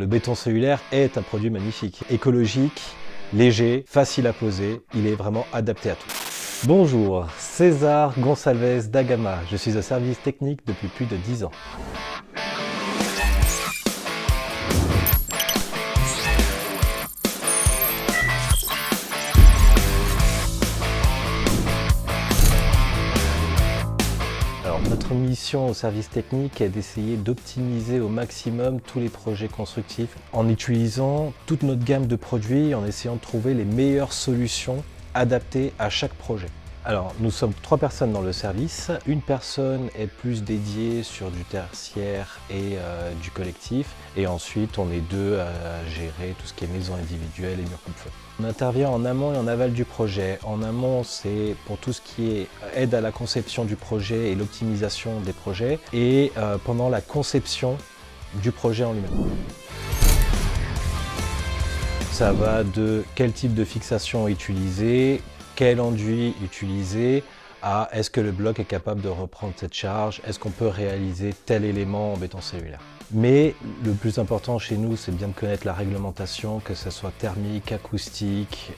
Le béton cellulaire est un produit magnifique, écologique, léger, facile à poser, il est vraiment adapté à tout. Bonjour, César Gonçalves da Gama, je suis au service technique depuis plus de 10 ans. Alors, notre mission au service technique est d'essayer d'optimiser au maximum tous les projets constructifs en utilisant toute notre gamme de produits, en essayant de trouver les meilleures solutions adaptées à chaque projet. Alors, nous sommes 3 personnes dans le service. Une personne est plus dédiée sur du tertiaire et du collectif. Et ensuite, on est 2 à gérer tout ce qui est maison individuelle et murs coupe-feu. On intervient en amont et en aval du projet. En amont, c'est pour tout ce qui est aide à la conception du projet et l'optimisation des projets. Et pendant la conception du projet en lui-même. Ça va de quel type de fixation utiliser, quel enduit utiliser, à est-ce que le bloc est capable de reprendre cette charge, est-ce qu'on peut réaliser tel élément en béton cellulaire. Mais le plus important chez nous, c'est bien de connaître la réglementation, que ce soit thermique, acoustique,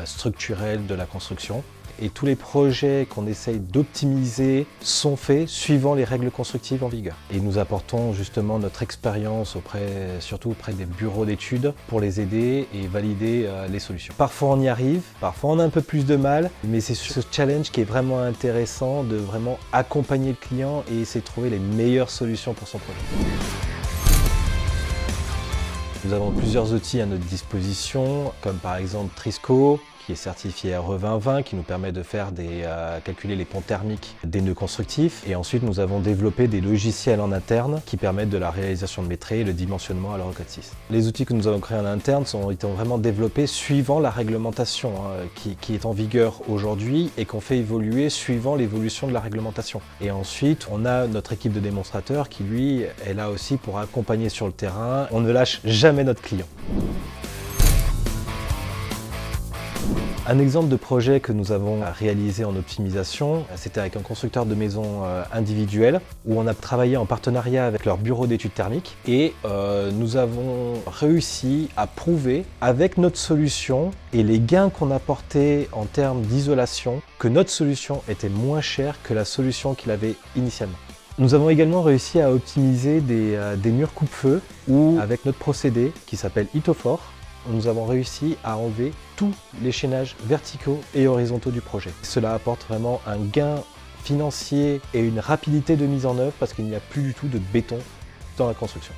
structurelle de la construction. Et tous les projets qu'on essaye d'optimiser sont faits suivant les règles constructives en vigueur. Et nous apportons justement notre expérience surtout auprès des bureaux d'études pour les aider et valider les solutions. Parfois on y arrive, parfois on a un peu plus de mal, mais c'est ce challenge qui est vraiment intéressant de vraiment accompagner le client et essayer de trouver les meilleures solutions pour son projet. Nous avons plusieurs outils à notre disposition, comme par exemple Trisco, qui est certifié RE 2020, qui nous permet de faire calculer les ponts thermiques des nœuds constructifs. Et ensuite, nous avons développé des logiciels en interne qui permettent de la réalisation de métrés et le dimensionnement à l'Euro 4.6. Les outils que nous avons créés en interne ont été vraiment développés suivant la réglementation qui est en vigueur aujourd'hui et qu'on fait évoluer suivant l'évolution de la réglementation. Et ensuite, on a notre équipe de démonstrateurs qui, lui, est là aussi pour accompagner sur le terrain. On ne lâche jamais notre client. Un exemple de projet que nous avons réalisé en optimisation, c'était avec un constructeur de maisons individuelles où on a travaillé en partenariat avec leur bureau d'études thermiques et nous avons réussi à prouver avec notre solution et les gains qu'on apportait en termes d'isolation que notre solution était moins chère que la solution qu'il avait initialement. Nous avons également réussi à optimiser des murs coupe-feu où, avec notre procédé qui s'appelle Itofor, nous avons réussi à enlever tous les chaînages verticaux et horizontaux du projet. Cela apporte vraiment un gain financier et une rapidité de mise en œuvre parce qu'il n'y a plus du tout de béton dans la construction.